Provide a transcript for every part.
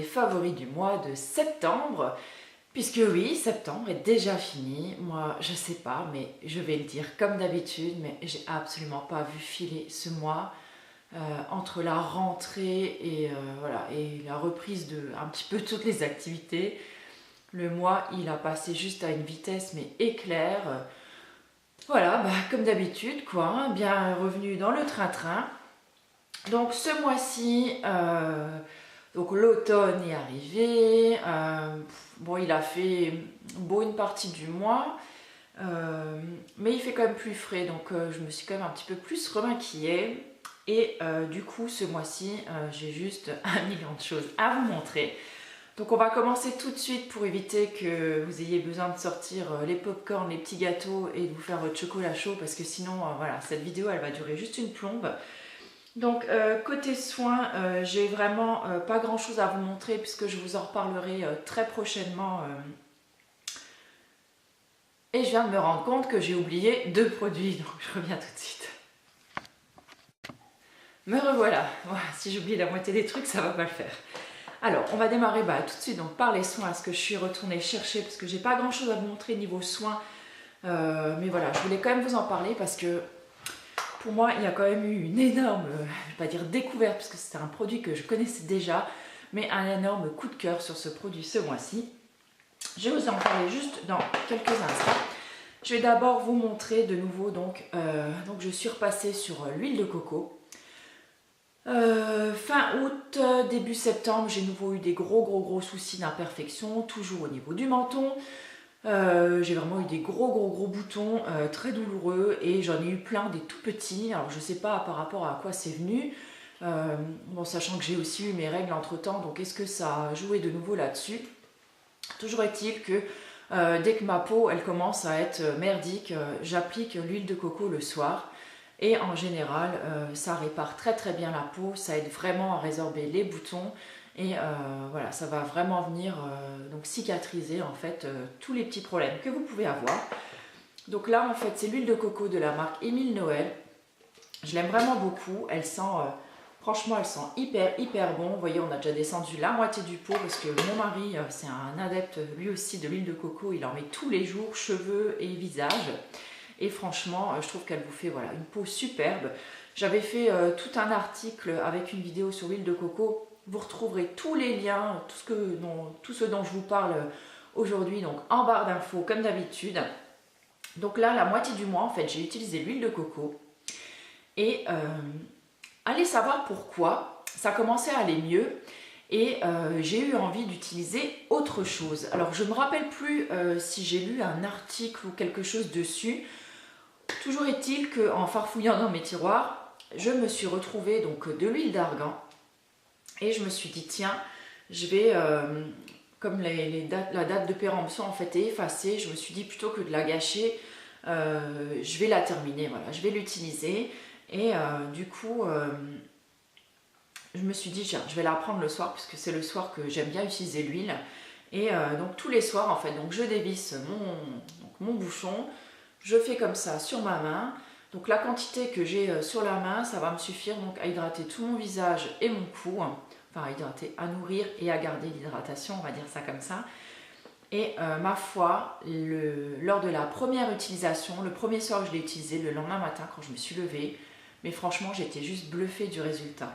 favoris du mois de septembre. Puisque oui, septembre est déjà fini. Moi, je sais pas, mais je vais le dire comme d'habitude, mais j'ai absolument pas vu filer ce mois. Entre la rentrée et, voilà, et la reprise de un petit peu toutes les activités, le mois il a passé juste à une vitesse mais éclair. Voilà, bah, comme d'habitude quoi, hein, bien revenu dans le train-train. Donc ce mois-ci, donc l'automne est arrivé. Bon, il a fait beau une partie du mois, mais il fait quand même plus frais, donc je me suis quand même un petit peu plus remaquillée. Et du coup, ce mois-ci, j'ai juste un million de choses à vous montrer. Donc on va commencer tout de suite pour éviter que vous ayez besoin de sortir les pop-corn, les petits gâteaux et de vous faire votre chocolat chaud, parce que sinon, voilà, cette vidéo, elle va durer juste une plombe. Donc côté soins, j'ai vraiment pas grand chose à vous montrer puisque je vous en reparlerai très prochainement. Et je viens de me rendre compte que j'ai oublié 2 produits, donc je reviens tout de suite. Me revoilà. Voilà, si j'oublie la moitié des trucs, ça va pas le faire. Alors, on va démarrer tout de suite donc, par les soins, ce que je suis retournée chercher parce que j'ai pas grand chose à vous montrer niveau soins. Mais voilà, je voulais quand même vous en parler parce que pour moi, il y a quand même eu une énorme, je vais pas dire découverte, parce que c'était un produit que je connaissais déjà, mais un énorme coup de cœur sur ce produit ce mois-ci. Je vais vous en parler juste dans quelques instants. Je vais d'abord vous montrer de nouveau, donc je suis repassée sur l'huile de coco. Fin août, début septembre, j'ai nouveau eu des gros soucis d'imperfection, toujours au niveau du menton. J'ai vraiment eu des gros boutons très douloureux et j'en ai eu plein des tout petits. Alors je sais pas par rapport à quoi c'est venu, bon, sachant que j'ai aussi eu mes règles entre temps, donc est-ce que ça a joué de nouveau là-dessus? Toujours est-il que dès que ma peau elle commence à être merdique, j'applique l'huile de coco le soir et en général ça répare très bien la peau, ça aide vraiment à résorber les boutons. Et voilà, ça va vraiment venir donc cicatriser en fait tous les petits problèmes que vous pouvez avoir. Donc là en fait c'est l'huile de coco de la marque Émile Noël. Je l'aime vraiment beaucoup. Elle sent, franchement elle sent hyper bon. Vous voyez on a déjà descendu la moitié du pot parce que mon mari c'est un adepte lui aussi de l'huile de coco. Il en met tous les jours, cheveux et visage. Et franchement je trouve qu'elle vous fait voilà, une peau superbe. J'avais fait tout un article avec une vidéo sur l'huile de coco. Vous retrouverez tous les liens, tout ce dont je vous parle aujourd'hui, donc en barre d'infos comme d'habitude. Donc là, la moitié du mois, en fait, j'ai utilisé l'huile de coco. Et allez savoir pourquoi, ça commençait à aller mieux. Et j'ai eu envie d'utiliser autre chose. Alors, je ne me rappelle plus si j'ai lu un article ou quelque chose dessus. Toujours est-il qu'en farfouillant dans mes tiroirs, je me suis retrouvée donc, de l'huile d'argan. Et je me suis dit, tiens, je vais, comme la date de péremption en fait est effacée, je me suis dit plutôt que de la gâcher, je vais la terminer, voilà, je vais l'utiliser. Et du coup, je me suis dit, tiens, je vais la prendre le soir, puisque c'est le soir que j'aime bien utiliser l'huile. Et donc tous les soirs, en fait, donc je dévisse mon bouchon, je fais comme ça sur ma main. Donc la quantité que j'ai sur la main, ça va me suffire donc à hydrater tout mon visage et mon cou. Enfin à hydrater, à nourrir et à garder l'hydratation, on va dire ça comme ça. Et ma foi, lors de la première utilisation, le premier soir que je l'ai utilisé, le lendemain matin quand je me suis levée, mais franchement j'étais juste bluffée du résultat.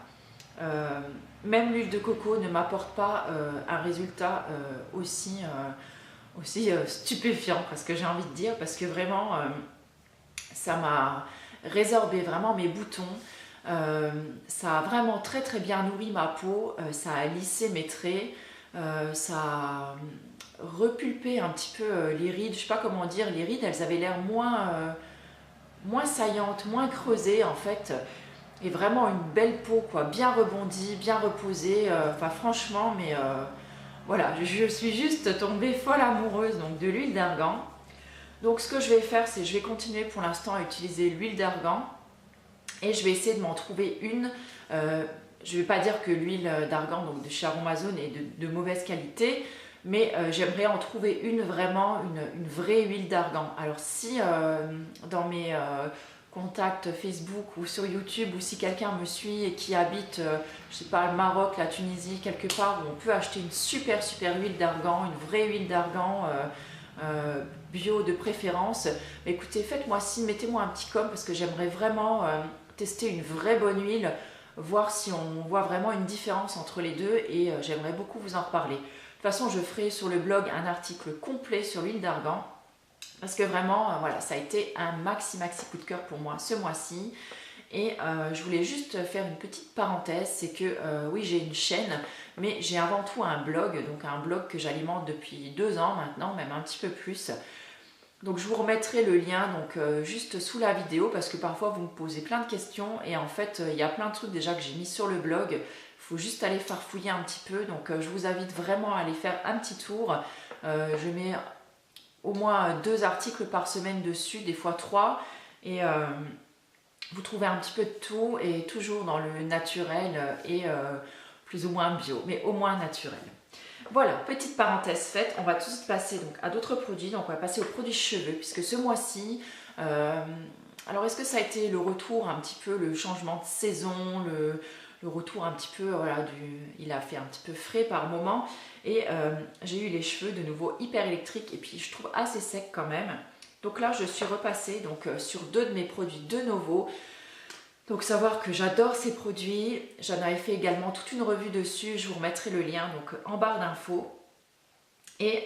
Même l'huile de coco ne m'apporte pas un résultat aussi stupéfiant, presque j'ai envie de dire, parce que vraiment... ça m'a résorbé vraiment mes boutons, ça a vraiment très bien nourri ma peau, ça a lissé mes traits, ça a repulpé un petit peu les rides, je sais pas comment dire, les rides elles avaient l'air moins saillantes, moins creusées en fait, et vraiment une belle peau quoi, bien rebondie, bien reposée, enfin franchement mais voilà, je suis juste tombée folle amoureuse donc, de l'huile d'argan. Donc ce que je vais faire, c'est que je vais continuer pour l'instant à utiliser l'huile d'argan et je vais essayer de m'en trouver une. Je ne vais pas dire que l'huile d'argan de chez Aromazone est de mauvaise qualité, mais j'aimerais en trouver une vraiment, une vraie huile d'argan. Alors si dans mes contact Facebook ou sur YouTube, ou si quelqu'un me suit et qui habite, je sais pas, le Maroc, la Tunisie, quelque part où on peut acheter une super huile d'argan, une vraie huile d'argan bio de préférence, mais écoutez, faites-moi signe, mettez-moi un petit com parce que j'aimerais vraiment tester une vraie bonne huile, voir si on voit vraiment une différence entre les deux, et j'aimerais beaucoup vous en reparler. De toute façon, je ferai sur le blog un article complet sur l'huile d'argan. Parce que vraiment, voilà, ça a été un maxi coup de cœur pour moi ce mois-ci. Et je voulais juste faire une petite parenthèse, c'est que oui, j'ai une chaîne, mais j'ai avant tout un blog, donc un blog que j'alimente depuis 2 ans maintenant, même un petit peu plus. Donc je vous remettrai le lien donc, juste sous la vidéo, parce que parfois vous me posez plein de questions, et en fait il y a plein de trucs déjà que j'ai mis sur le blog. Il faut juste aller farfouiller un petit peu, donc je vous invite vraiment à aller faire un petit tour. Je mets au moins 2 articles par semaine dessus, des fois 3, et vous trouvez un petit peu de tout, et toujours dans le naturel et plus ou moins bio, mais au moins naturel. Voilà, petite parenthèse faite, on va tout de suite passer donc à d'autres produits. Donc on va passer aux produits cheveux, puisque ce mois-ci, alors est-ce que ça a été le retour un petit peu, le changement de saison, le retour un petit peu, voilà, il a fait un petit peu frais par moment, et j'ai eu les cheveux de nouveau hyper électriques, et puis je trouve assez secs quand même. Donc là je suis repassée donc, sur 2 de mes produits de Novo. Donc savoir que j'adore ces produits, j'en avais fait également toute une revue dessus, je vous remettrai le lien donc en barre d'infos. Et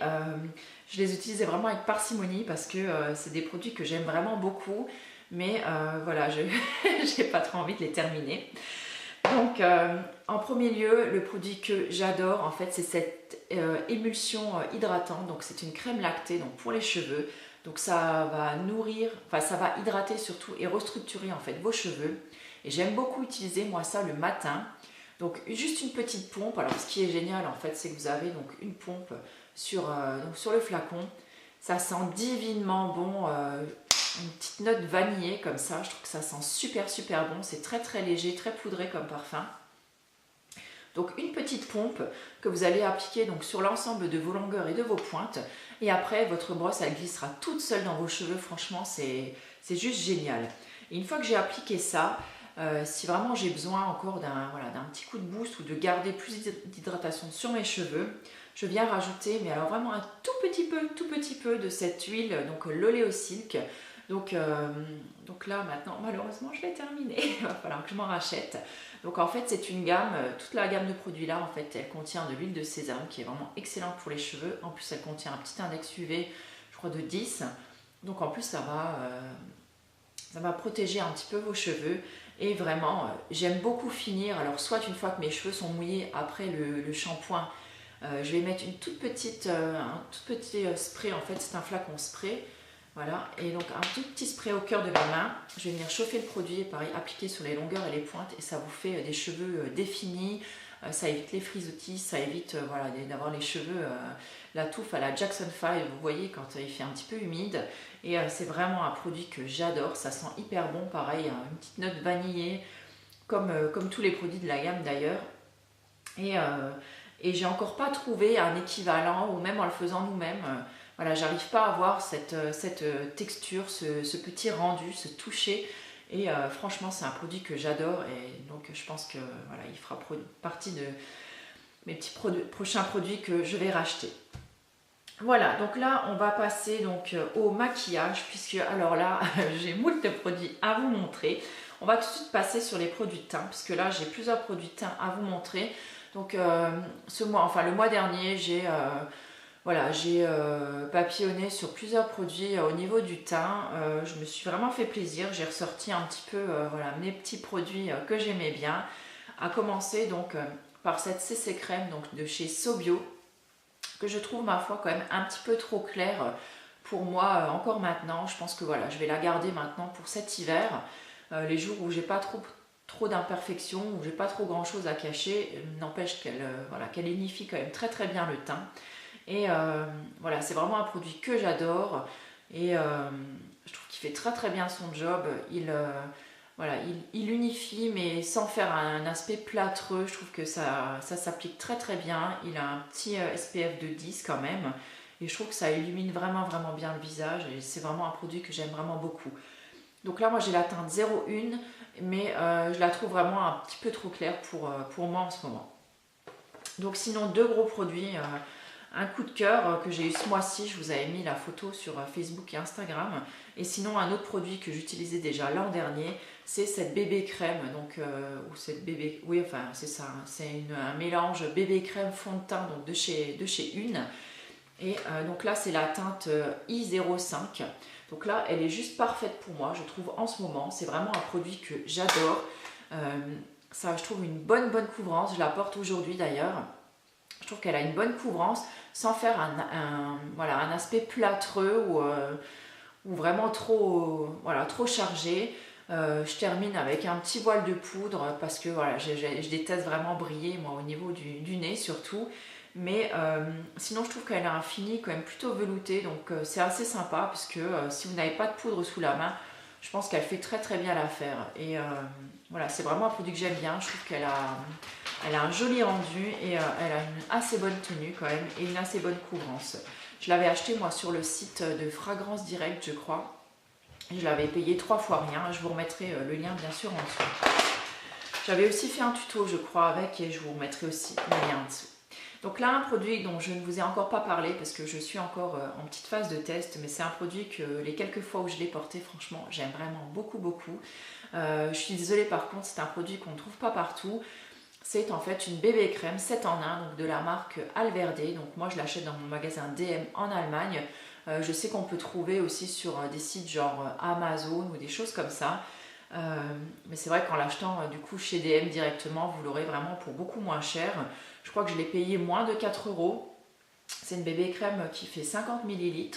je les utilisais vraiment avec parcimonie, parce que c'est des produits que j'aime vraiment beaucoup, mais voilà, je n'ai pas trop envie de les terminer. Donc en premier lieu, le produit que j'adore en fait, c'est cette émulsion hydratante. Donc c'est une crème lactée donc pour les cheveux. Donc ça va nourrir, enfin ça va hydrater surtout et restructurer en fait vos cheveux. Et j'aime beaucoup utiliser moi ça le matin. Donc juste une petite pompe. Alors ce qui est génial en fait, c'est que vous avez donc une pompe sur le flacon. Ça sent divinement bon, une petite note vanillée comme ça. Je trouve que ça sent super bon. C'est très léger, très poudré comme parfum. Donc une petite pompe que vous allez appliquer donc sur l'ensemble de vos longueurs et de vos pointes. Et après, votre brosse, elle glissera toute seule dans vos cheveux. Franchement, c'est juste génial. Et une fois que j'ai appliqué ça, si vraiment j'ai besoin encore d'un petit coup de boost ou de garder plus d'hydratation sur mes cheveux, je viens rajouter, mais alors vraiment un tout petit peu de cette huile, donc l'oléosilk. Donc là maintenant, malheureusement, je l'ai terminé. Il va falloir que je m'en rachète. Donc en fait, c'est une gamme, toute la gamme de produits là, en fait, elle contient de l'huile de sésame qui est vraiment excellente pour les cheveux. En plus, elle contient un petit index UV, je crois de 10. Donc en plus, ça va protéger un petit peu vos cheveux. Et vraiment, j'aime beaucoup finir. Alors soit une fois que mes cheveux sont mouillés après le shampoing, je vais mettre un tout petit spray. En fait, c'est un flacon spray. Voilà, et donc un tout petit spray au cœur de ma main. Je vais venir chauffer le produit et pareil, appliquer sur les longueurs et les pointes, et ça vous fait des cheveux définis. Ça évite les frisottis, ça évite voilà, d'avoir les cheveux, la touffe à la Jackson 5, vous voyez, quand il fait un petit peu humide. Et c'est vraiment un produit que j'adore, ça sent hyper bon, pareil, une petite note vanillée, comme tous les produits de la gamme d'ailleurs. Et j'ai encore pas trouvé un équivalent, ou même en le faisant nous-mêmes. Voilà, j'arrive pas à avoir cette texture, ce petit rendu, ce toucher. Et franchement, c'est un produit que j'adore. Et donc, je pense que voilà, il fera partie de mes petits prochains produits que je vais racheter. Voilà, donc là, on va passer donc au maquillage, puisque alors là, j'ai moult de produits à vous montrer. On va tout de suite passer sur les produits de teint, puisque là, j'ai plusieurs produits de teint à vous montrer. Donc, le mois dernier, j'ai papillonné sur plusieurs produits au niveau du teint. Je me suis vraiment fait plaisir. J'ai ressorti un petit peu mes petits produits que j'aimais bien. À commencer donc par cette CC crème donc, de chez Sobio, que je trouve ma foi quand même un petit peu trop claire pour moi encore maintenant. Je pense que voilà, je vais la garder maintenant pour cet hiver. Les jours où j'ai pas trop d'imperfections, où j'ai pas trop grand chose à cacher, n'empêche qu'elle unifie quand même très bien le teint. Et voilà, c'est vraiment un produit que j'adore, et je trouve qu'il fait très bien son job. Il unifie, mais sans faire un aspect plâtreux. Je trouve que ça s'applique très bien. Il a un petit SPF de 10 quand même, et je trouve que ça illumine vraiment bien le visage, et c'est vraiment un produit que j'aime vraiment beaucoup. Donc là, moi j'ai la teinte 01, mais je la trouve vraiment un petit peu trop claire pour moi en ce moment. Donc sinon, deux gros produits, un coup de cœur que j'ai eu ce mois-ci, je vous avais mis la photo sur Facebook et Instagram. Et sinon, un autre produit que j'utilisais déjà l'an dernier, c'est cette bébé crème. Donc, ou cette bébé, oui, enfin c'est ça, hein, c'est un mélange bébé crème fond de teint donc de chez Une. Et donc là, c'est la teinte I05. Donc là, elle est juste parfaite pour moi, je trouve, en ce moment. C'est vraiment un produit que j'adore. Ça, je trouve une bonne couvrance. Je la porte aujourd'hui d'ailleurs. Je trouve qu'elle a une bonne couvrance sans faire voilà, un aspect plâtreux ou vraiment trop chargé. Je termine avec un petit voile de poudre parce que voilà, je déteste vraiment briller, moi, au niveau du nez surtout. Mais sinon, je trouve qu'elle a un fini quand même plutôt velouté, donc c'est assez sympa puisque si vous n'avez pas de poudre sous la main, je pense qu'elle fait très bien l'affaire. Et voilà, c'est vraiment un produit que j'aime bien. Je trouve qu'elle a un joli rendu et elle a une assez bonne tenue quand même et une assez bonne couvrance. Je l'avais acheté moi sur le site de Fragrance Direct, je crois. Je l'avais payé 3 fois rien. Je vous remettrai le lien bien sûr en dessous. J'avais aussi fait un tuto, je crois, avec et je vous remettrai aussi le lien en dessous. Donc là, un produit dont je ne vous ai encore pas parlé parce que je suis encore en petite phase de test, mais c'est un produit que les quelques fois où je l'ai porté, franchement, j'aime vraiment beaucoup. Je suis désolée par contre, c'est un produit qu'on ne trouve pas partout. C'est en fait une bébé crème 7 en 1, donc de la marque Alverde. Donc moi, je l'achète dans mon magasin DM en Allemagne. Je sais qu'on peut trouver aussi sur des sites genre Amazon ou des choses comme ça. Mais c'est vrai qu'en l'achetant du coup chez DM directement, vous l'aurez vraiment pour beaucoup moins cher. Je crois que je l'ai payé moins de 4 €. C'est une bébé crème qui fait 50 ml.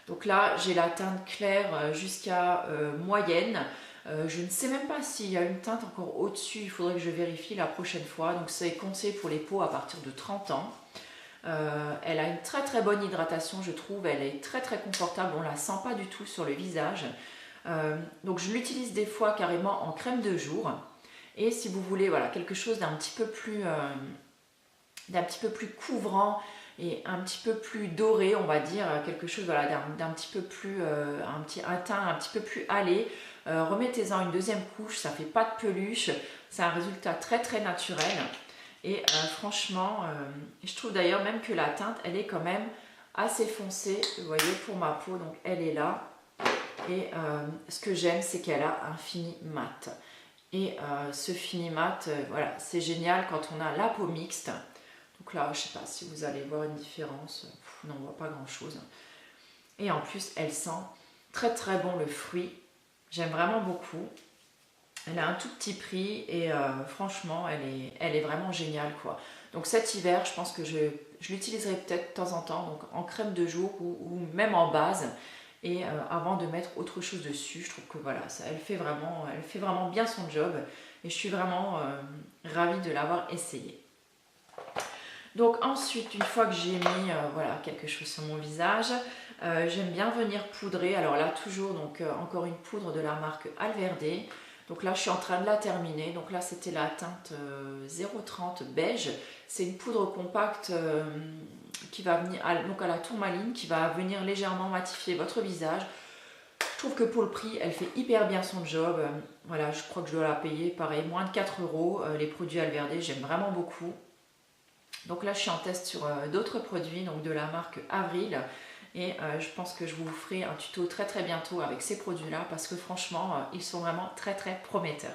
Donc là, j'ai la teinte claire jusqu'à moyenne. Je ne sais même pas s'il y a une teinte encore au-dessus. Il faudrait que je vérifie la prochaine fois. Donc c'est conseillé pour les peaux à partir de 30 ans. Elle a une très bonne hydratation, je trouve. Elle est très confortable. On ne la sent pas du tout sur le visage. Donc je l'utilise des fois carrément en crème de jour. Et si vous voulez voilà, quelque chose d'un petit peu plus couvrant et un petit peu plus doré, on va dire, quelque chose voilà, d'un petit peu plus, un teint un petit peu plus hâlé, remettez-en une deuxième couche, ça fait pas de peluche, c'est un résultat très naturel et franchement, je trouve d'ailleurs même que la teinte, elle est quand même assez foncée, vous voyez, pour ma peau, donc elle est là et ce que j'aime, c'est qu'elle a un fini mat. Et ce fini mat, voilà, c'est génial quand on a la peau mixte. Donc là, je ne sais pas si vous allez voir une différence. Non, on ne voit pas grand chose. Et en plus, elle sent très bon le fruit. J'aime vraiment beaucoup. Elle a un tout petit prix et franchement, elle est vraiment géniale, quoi. Donc cet hiver, je pense que je l'utiliserai peut-être de temps en temps, donc en crème de jour ou même en base. Et avant de mettre autre chose dessus, je trouve que voilà, ça, elle fait vraiment bien son job. Et je suis vraiment ravie de l'avoir essayé. Donc ensuite, une fois que j'ai mis voilà, quelque chose sur mon visage, j'aime bien venir poudrer. Alors là, toujours donc encore une poudre de la marque Alverde. Donc là, je suis en train de la terminer. Donc là, c'était la teinte 030 beige. C'est une poudre compacte qui va venir donc à la tourmaline, qui va venir légèrement matifier votre visage. Je trouve que pour le prix, elle fait hyper bien son job. Voilà, je crois que je dois la payer, pareil, moins de 4 €. Les produits Alverde, j'aime vraiment beaucoup. Donc là, je suis en test sur d'autres produits, donc de la marque Avril. Et je pense que je vous ferai un tuto très bientôt avec ces produits-là parce que franchement, ils sont vraiment très prometteurs.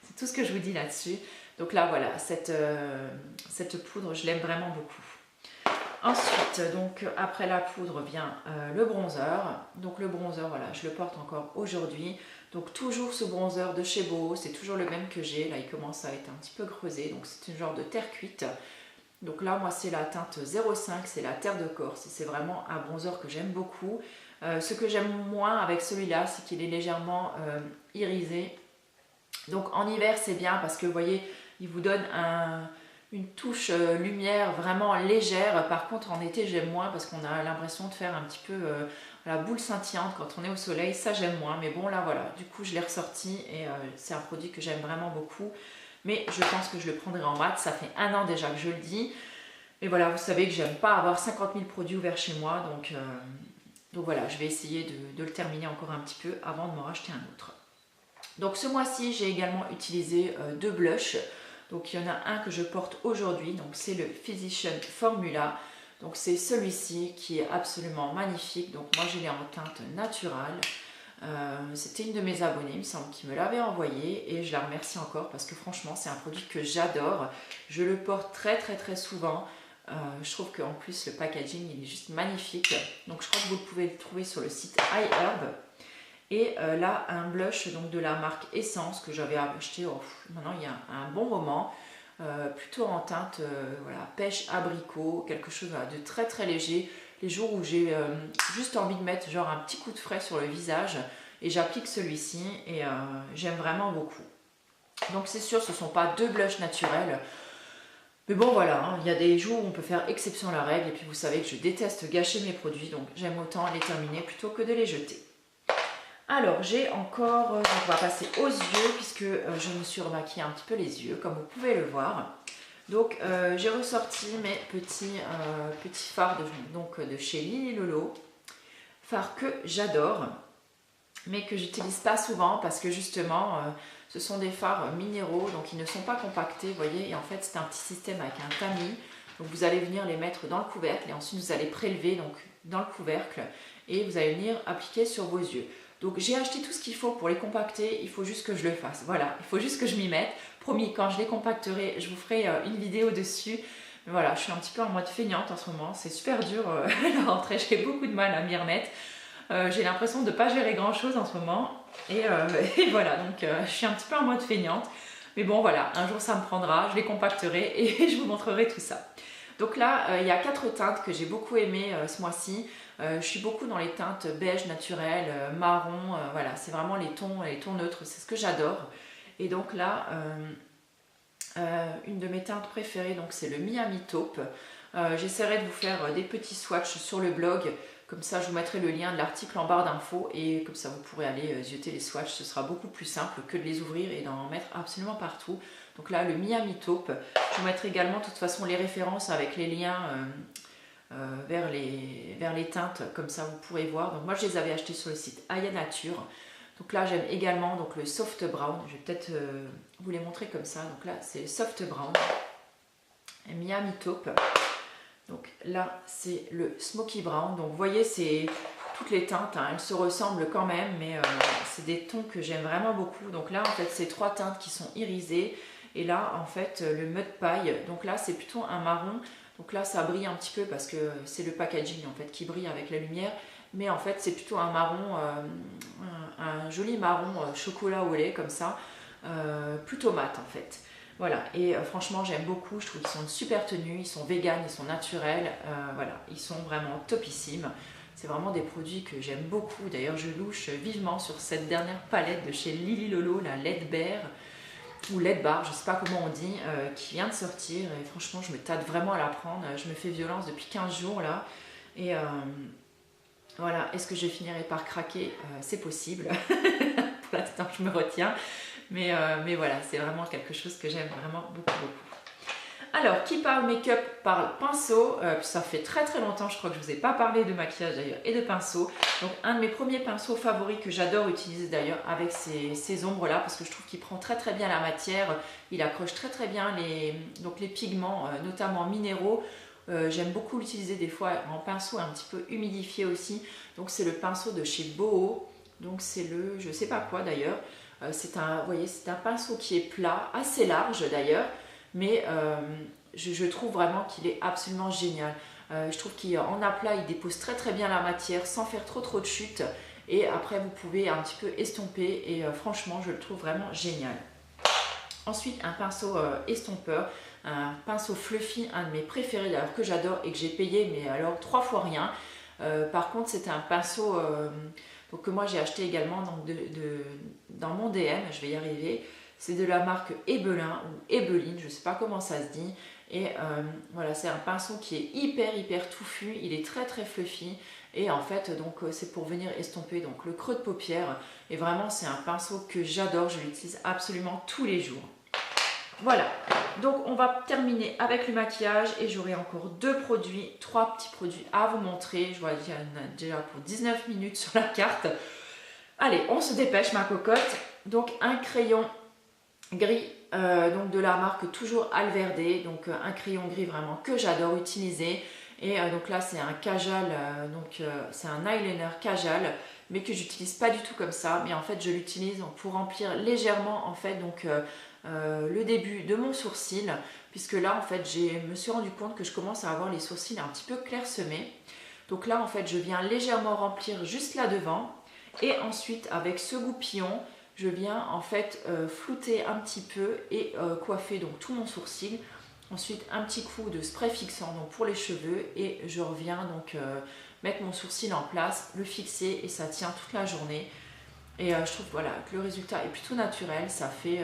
C'est tout ce que je vous dis là-dessus. Donc là, voilà, cette poudre, je l'aime vraiment beaucoup. Ensuite, donc après la poudre vient le bronzer. Donc le bronzer, voilà, je le porte encore aujourd'hui. Donc toujours ce bronzer de chez Boho, c'est toujours le même que j'ai. Là, il commence à être un petit peu creusé, donc c'est une genre de terre cuite. Donc là, moi, c'est la teinte 05, c'est la terre de Corse. C'est vraiment un bronzer que j'aime beaucoup. Ce que j'aime moins avec celui-là, c'est qu'il est légèrement irisé. Donc en hiver, c'est bien parce que vous voyez, il vous donne une touche lumière vraiment légère. Par contre, en été, j'aime moins parce qu'on a l'impression de faire un petit peu la boule scintillante quand on est au soleil. Ça, j'aime moins. Mais bon, là, voilà. Du coup, je l'ai ressorti et c'est un produit que j'aime vraiment beaucoup. Mais je pense que je le prendrai en mat. Ça fait 1 an déjà que je le dis. Mais voilà, vous savez que j'aime pas avoir 50 000 produits ouverts chez moi. Donc Donc voilà, je vais essayer de le terminer encore un petit peu avant de m'en racheter un autre. Donc ce mois-ci, j'ai également utilisé deux blushs. Donc il y en a un que je porte aujourd'hui, donc c'est le Physician Formula. Donc c'est celui-ci qui est absolument magnifique. Donc moi je l'ai en teinte naturelle. C'était une de mes abonnées, il me semble, qui me l'avait envoyé et je la remercie encore parce que franchement c'est un produit que j'adore. Je le porte très souvent. Je trouve qu'en plus le packaging il est juste magnifique. Donc je crois que vous pouvez le trouver sur le site iHerb. Et là un blush donc de la marque Essence que j'avais acheté maintenant il y a un bon moment. Plutôt en teinte voilà, pêche abricot, quelque chose voilà, de très léger. Les jours où j'ai juste envie de mettre genre un petit coup de frais sur le visage et j'applique celui-ci et j'aime vraiment beaucoup. Donc c'est sûr ce ne sont pas deux blushs naturels. Mais bon voilà, hein, il y a des jours où on peut faire exception à la règle et puis vous savez que je déteste gâcher mes produits donc j'aime autant les terminer plutôt que de les jeter. Alors j'ai encore, donc on va passer aux yeux puisque je me suis remaquillée un petit peu les yeux comme vous pouvez le voir. Donc j'ai ressorti mes petits fards de chez Lily Lolo, fards que j'adore mais que j'utilise pas souvent parce que justement ce sont des fards minéraux donc ils ne sont pas compactés, vous voyez, et en fait c'est un petit système avec un tamis. Donc vous allez venir les mettre dans le couvercle et ensuite vous allez prélever donc dans le couvercle et vous allez venir appliquer sur vos yeux. Donc j'ai acheté tout ce qu'il faut pour les compacter, il faut juste que je le fasse. Voilà, il faut juste que je m'y mette. Promis, quand je les compacterai, je vous ferai une vidéo dessus. Mais voilà, je suis un petit peu en mode feignante en ce moment. C'est super dur la rentrée, j'ai beaucoup de mal à m'y remettre. J'ai l'impression de ne pas gérer grand chose en ce moment. Et voilà, donc je suis un petit peu en mode feignante. Mais bon voilà, un jour ça me prendra, je les compacterai et je vous montrerai tout ça. Donc là, il y a 4 teintes que j'ai beaucoup aimées ce mois-ci. Je suis beaucoup dans les teintes beige naturelles, marron, voilà, c'est vraiment les tons neutres, c'est ce que j'adore. Et donc là, une de mes teintes préférées, donc c'est le Miami Taupe. J'essaierai de vous faire des petits swatchs sur le blog, comme ça je vous mettrai le lien de l'article en barre d'infos et comme ça vous pourrez aller zioter les swatchs, ce sera beaucoup plus simple que de les ouvrir et d'en mettre absolument partout. Donc là, le Miami Taupe, je vous mettrai également de toute façon les références avec les liens vers les teintes, comme ça vous pourrez voir. Donc moi je les avais achetés sur le site Aya Nature. Donc là j'aime également donc, le soft brown, je vais peut-être vous les montrer comme ça. Donc là c'est le soft brown, et Miami Taupe. Donc là c'est le smoky brown. Donc vous voyez c'est toutes les teintes, hein, elles se ressemblent quand même, mais c'est des tons que j'aime vraiment beaucoup. Donc là en fait c'est 3 teintes qui sont irisées. Et là en fait le mud paille, donc là c'est plutôt un marron. Donc là ça brille un petit peu parce que c'est le packaging en fait qui brille avec la lumière. Mais en fait c'est plutôt un marron, un joli marron chocolat au lait comme ça, plutôt mat en fait. Voilà, et franchement j'aime beaucoup, je trouve qu'ils sont une super tenue, ils sont véganes, ils sont naturels, voilà, ils sont vraiment topissimes. C'est vraiment des produits que j'aime beaucoup. D'ailleurs je louche vivement sur cette dernière palette de chez Lily Lolo, la LED Bear ou LED Bar, je sais pas comment on dit, qui vient de sortir et franchement je me tâte vraiment à la prendre. Je me fais violence depuis 15 jours là et voilà, est-ce que je finirai par craquer? C'est possible. Pour l'instant je me retiens, mais voilà, c'est vraiment quelque chose que j'aime vraiment beaucoup. Alors, qui parle make-up parle pinceau. Ça fait très longtemps, je crois que je ne vous ai pas parlé de maquillage d'ailleurs et de pinceau. Donc un de mes premiers pinceaux favoris que j'adore utiliser d'ailleurs avec ces ombres là, parce que je trouve qu'il prend très bien la matière, il accroche très bien les pigments, notamment minéraux. J'aime beaucoup l'utiliser des fois en pinceau un petit peu humidifié aussi. Donc c'est le pinceau de chez Boho. Donc c'est le, je sais pas quoi d'ailleurs. C'est un, vous voyez, c'est un pinceau qui est plat, assez large d'ailleurs. Mais je trouve vraiment qu'il est absolument génial. Je trouve qu'en aplat, il dépose très bien la matière sans faire trop de chute. Et après, vous pouvez un petit peu estomper. Et franchement, je le trouve vraiment génial. Ensuite, un pinceau estompeur, un pinceau fluffy, un de mes préférés d'ailleurs que j'adore et que j'ai payé, mais alors 3 fois rien. Par contre, c'est un pinceau donc, que moi j'ai acheté également donc, dans mon DM, je vais y arriver. C'est de la marque Ebelin ou Ebeline, je ne sais pas comment ça se dit. Et voilà, c'est un pinceau qui est hyper touffu, il est très fluffy. Et en fait, donc c'est pour venir estomper donc, le creux de paupière. Et vraiment, c'est un pinceau que j'adore, je l'utilise absolument tous les jours. Voilà, donc on va terminer avec le maquillage et j'aurai encore trois petits produits à vous montrer. Je vois qu'il y en a déjà pour 19 minutes sur la carte. Allez, on se dépêche ma cocotte. Donc un crayon gris, donc de la marque toujours Alverde, donc un crayon gris vraiment que j'adore utiliser. Et donc là c'est un Kajal, c'est un eyeliner Kajal, mais que j'utilise pas du tout comme ça, mais en fait je l'utilise pour remplir légèrement en fait le début de mon sourcil, puisque là en fait je me suis rendu compte que je commence à avoir les sourcils un petit peu clairsemés. Donc là en fait je viens légèrement remplir juste là devant, et ensuite avec ce goupillon je viens en fait flouter un petit peu et coiffer donc tout mon sourcil. Ensuite un petit coup de spray fixant donc pour les cheveux, et je reviens donc mettre mon sourcil en place, le fixer, et ça tient toute la journée. Et je trouve voilà, que le résultat est plutôt naturel, ça fait...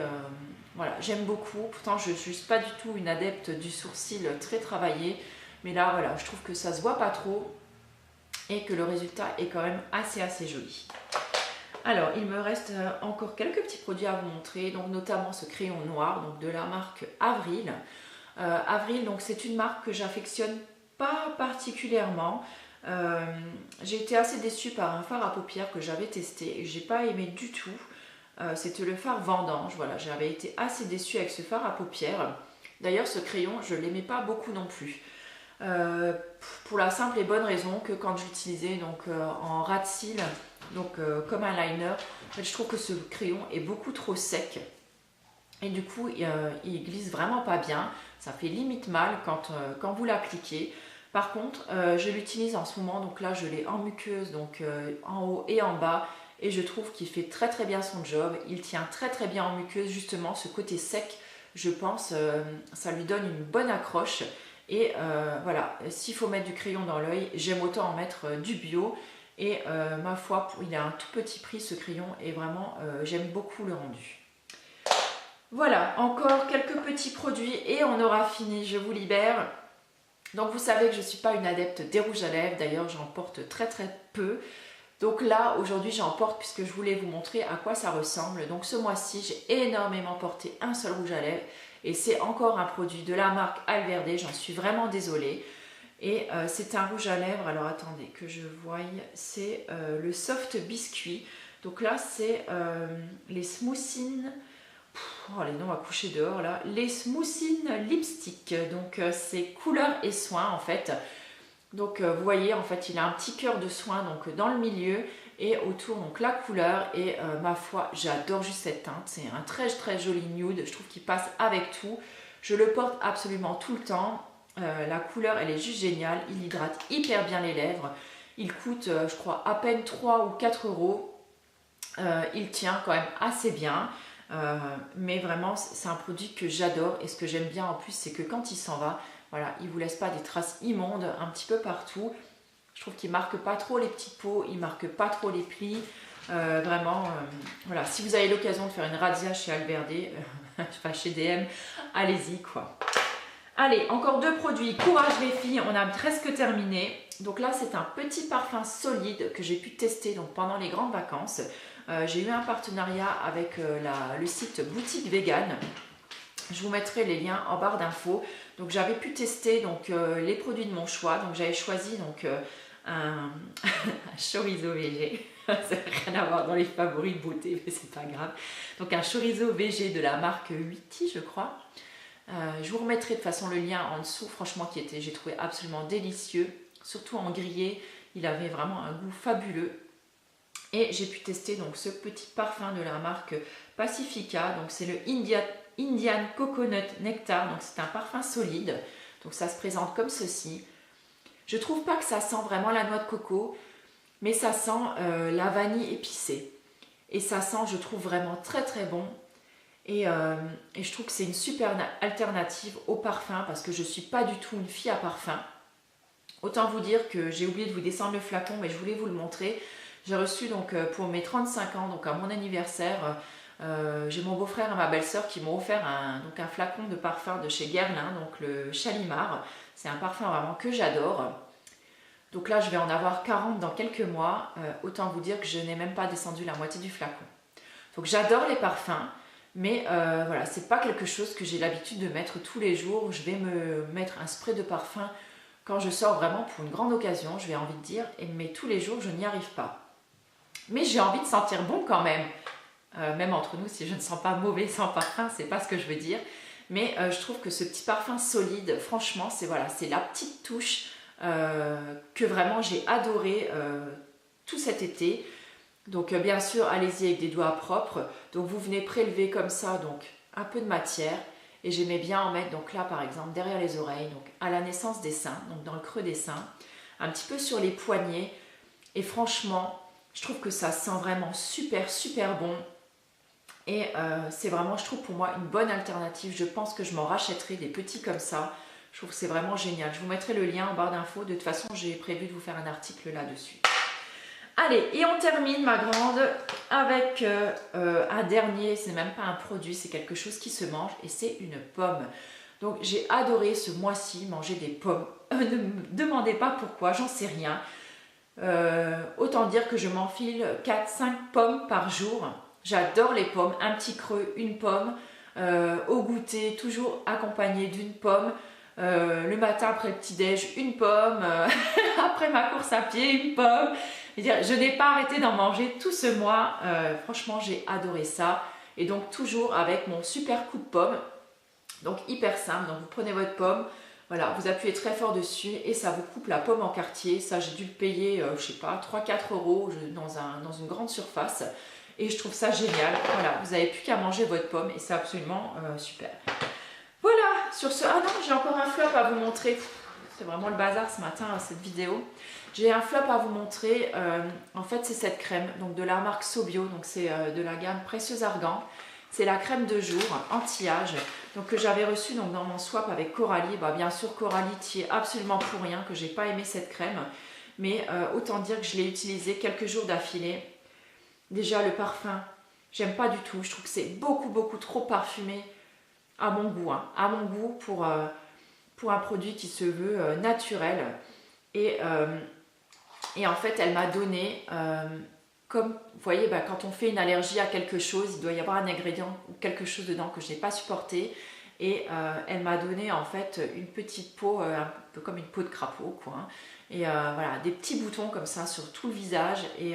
voilà, j'aime beaucoup. Pourtant je ne suis pas du tout une adepte du sourcil très travaillé, mais là voilà, je trouve que ça se voit pas trop et que le résultat est quand même assez joli. Alors, il me reste encore quelques petits produits à vous montrer, donc notamment ce crayon noir donc de la marque Avril. Avril, donc c'est une marque que j'affectionne pas particulièrement. J'ai été assez déçue par un fard à paupières que j'avais testé et j'ai pas aimé du tout. C'était le fard Vendange, voilà, j'avais été assez déçue avec ce fard à paupières. D'ailleurs, ce crayon, je l'aimais pas beaucoup non plus. Pour la simple et bonne raison que quand je l'utilisais en ras de cils, comme un liner, en fait, je trouve que ce crayon est beaucoup trop sec. Et du coup, il glisse vraiment pas bien. Ça fait limite mal quand vous l'appliquez. Par contre, je l'utilise en ce moment. Donc là, je l'ai en muqueuse, en haut et en bas. Et je trouve qu'il fait très bien son job. Il tient très bien en muqueuse. Justement, ce côté sec, je pense, ça lui donne une bonne accroche. Et voilà, s'il faut mettre du crayon dans l'œil, j'aime autant en mettre du bio. Et ma foi, il a un tout petit prix ce crayon. Et vraiment, j'aime beaucoup le rendu. Voilà, encore quelques petits produits et on aura fini, je vous libère. Donc vous savez que je ne suis pas une adepte des rouges à lèvres, d'ailleurs j'en porte très peu. Donc là, aujourd'hui j'en porte puisque je voulais vous montrer à quoi ça ressemble. Donc ce mois-ci, j'ai énormément porté un seul rouge à lèvres et c'est encore un produit de la marque Alverde, j'en suis vraiment désolée. Et c'est un rouge à lèvres, alors attendez que je voie, c'est le Soft Biscuit. Donc là c'est les Smoothing... Oh, les noms à coucher dehors là. Les Smoothing Lipstick. Donc c'est couleur et soin en fait. Donc vous voyez en fait il a un petit cœur de soin donc dans le milieu et autour donc la couleur. Et ma foi j'adore juste cette teinte. C'est un très joli nude. Je trouve qu'il passe avec tout. Je le porte absolument tout le temps. La couleur elle est juste géniale. Il hydrate hyper bien les lèvres. Il coûte je crois à peine 3 ou 4 euros. Il tient quand même assez bien. Mais vraiment c'est un produit que j'adore, et ce que j'aime bien en plus c'est que quand il s'en va, voilà, il vous laisse pas des traces immondes un petit peu partout. Je trouve qu'il marque pas trop les petites peaux, il marque pas trop les plis. Vraiment, voilà, si vous avez l'occasion de faire une razzia chez Alverde, enfin chez DM, allez-y quoi. Allez, encore 2 produits. Courage les filles, on a presque terminé. Donc là c'est un petit parfum solide que j'ai pu tester donc pendant les grandes vacances. J'ai eu un partenariat avec le site Boutique Vegan. Je vous mettrai les liens en barre d'infos. Donc j'avais pu tester les produits de mon choix. Donc j'avais choisi un chorizo végé. Ça n'a rien à voir dans les favoris de beauté, mais c'est pas grave. Donc un chorizo végé de la marque Witty, je crois. Je vous remettrai de toute façon le lien en dessous. Franchement, j'ai trouvé absolument délicieux. Surtout en grillé, il avait vraiment un goût fabuleux. Et j'ai pu tester donc ce petit parfum de la marque Pacifica. Donc c'est le Indian Coconut Nectar. Donc c'est un parfum solide. Donc ça se présente comme ceci. Je trouve pas que ça sent vraiment la noix de coco, mais ça sent la vanille épicée. Et ça sent, je trouve, vraiment très bon. Et je trouve que c'est une super alternative au parfum parce que je suis pas du tout une fille à parfum. Autant vous dire que j'ai oublié de vous descendre le flacon, mais je voulais vous le montrer. J'ai reçu pour mes 35 ans, donc à mon anniversaire, j'ai mon beau-frère et ma belle-sœur qui m'ont offert un flacon de parfum de chez Guerlain, donc le Chalimar. C'est un parfum vraiment que j'adore. Donc là, je vais en avoir 40 dans quelques mois. Autant vous dire que je n'ai même pas descendu la moitié du flacon. Donc j'adore les parfums, Mais voilà, c'est pas quelque chose que j'ai l'habitude de mettre tous les jours. Je vais me mettre un spray de parfum quand je sors vraiment pour une grande occasion, je vais envie de dire, mais tous les jours, je n'y arrive pas. Mais j'ai envie de sentir bon quand même. Même entre nous, si je ne sens pas mauvais sans parfum, c'est pas ce que je veux dire. Mais je trouve que ce petit parfum solide, franchement, c'est voilà, c'est la petite touche que vraiment j'ai adoré tout cet été. Donc bien sûr, allez-y avec des doigts propres. Donc vous venez prélever comme ça, donc un peu de matière. Et j'aimais bien en mettre, donc là par exemple, derrière les oreilles, donc à la naissance des seins, donc dans le creux des seins, un petit peu sur les poignets. Et franchement, je trouve que ça sent vraiment super, super bon. Et c'est vraiment, je trouve pour moi, une bonne alternative. Je pense que je m'en rachèterai des petits comme ça. Je trouve que c'est vraiment génial. Je vous mettrai le lien en barre d'infos. De toute façon, j'ai prévu de vous faire un article là-dessus. Allez, et on termine, ma grande, avec un dernier. C'est même pas un produit, c'est quelque chose qui se mange. Et c'est une pomme. Donc, j'ai adoré ce mois-ci manger des pommes. Ne me demandez pas pourquoi, j'en sais rien. Autant dire que je m'enfile 4-5 pommes par jour. J'adore les pommes, un petit creux, une pomme, au goûter, toujours accompagné d'une pomme, le matin après le petit-déj, une pomme, après ma course à pied, une pomme. Je n'ai pas arrêté d'en manger tout ce mois, franchement j'ai adoré ça. Et donc toujours avec mon super coup de pomme, donc hyper simple, donc vous prenez votre pomme, voilà, vous appuyez très fort dessus et ça vous coupe la pomme en quartier. Ça j'ai dû le payer, je sais pas, 3-4 euros dans une grande surface. Et je trouve ça génial. Voilà, vous n'avez plus qu'à manger votre pomme et c'est absolument super. Voilà, sur ce... Ah non, j'ai encore un flop à vous montrer. C'est vraiment le bazar ce matin, cette vidéo. J'ai un flop à vous montrer. En fait, c'est cette crème donc de la marque Sobio. Donc c'est de la gamme Précieux Argan. C'est la crème de jour anti-âge. Donc que j'avais reçue donc, dans mon swap avec Coralie. Bah, bien sûr, Coralie t'y est absolument pour rien, que j'ai pas aimé cette crème. Mais autant dire que je l'ai utilisée quelques jours d'affilée. Déjà le parfum, j'aime pas du tout. Je trouve que c'est beaucoup trop parfumé à mon goût. Hein. À mon goût pour un produit qui se veut naturel. Et en fait, elle m'a donné, comme vous voyez, bah, quand on fait une allergie à quelque chose, il doit y avoir un ingrédient ou quelque chose dedans que je n'ai pas supporté. Et elle m'a donné en fait une petite peau, un peu comme une peau de crapaud. Quoi, hein. Et voilà, des petits boutons comme ça sur tout le visage. Et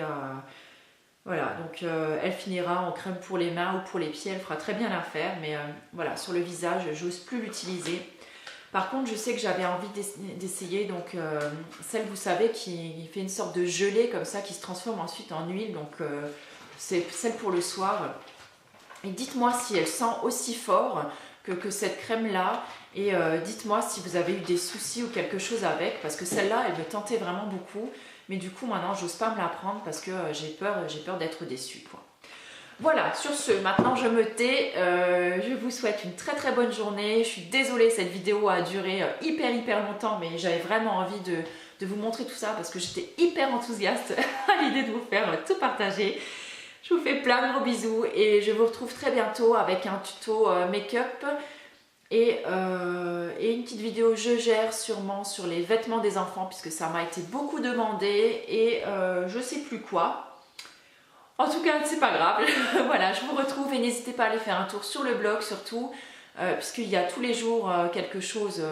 voilà, donc elle finira en crème pour les mains ou pour les pieds, elle fera très bien l'affaire, mais voilà, sur le visage, j'ose plus l'utiliser. Par contre, je sais que j'avais envie d'essayer donc celle, vous savez, qui fait une sorte de gelée comme ça, qui se transforme ensuite en huile, donc c'est celle pour le soir. Et dites-moi si elle sent aussi fort que cette crème-là, et dites-moi si vous avez eu des soucis ou quelque chose avec, parce que celle-là, elle me tentait vraiment beaucoup. Mais du coup, maintenant, j'ose pas me la prendre parce que j'ai peur d'être déçue. Quoi. Voilà, sur ce, maintenant je me tais. Je vous souhaite une très bonne journée. Je suis désolée, cette vidéo a duré hyper longtemps, mais j'avais vraiment envie de vous montrer tout ça parce que j'étais hyper enthousiaste à l'idée de vous faire tout partager. Je vous fais plein de gros bisous et je vous retrouve très bientôt avec un tuto make-up. Et une petite vidéo je gère sûrement sur les vêtements des enfants puisque ça m'a été beaucoup demandé et je sais plus quoi. En tout cas c'est pas grave. Voilà, je vous retrouve et n'hésitez pas à aller faire un tour sur le blog surtout puisqu'il y a tous les jours quelque chose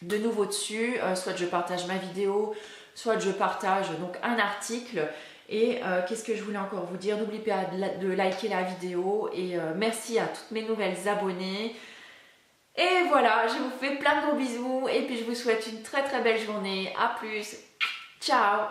de nouveau dessus. Soit je partage ma vidéo, soit je partage donc un article. Et qu'est-ce que je voulais encore vous dire? N'oubliez pas de liker la vidéo et merci à toutes mes nouvelles abonnées. Et voilà, je vous fais plein de gros bisous et puis je vous souhaite une très belle journée. À plus. Ciao.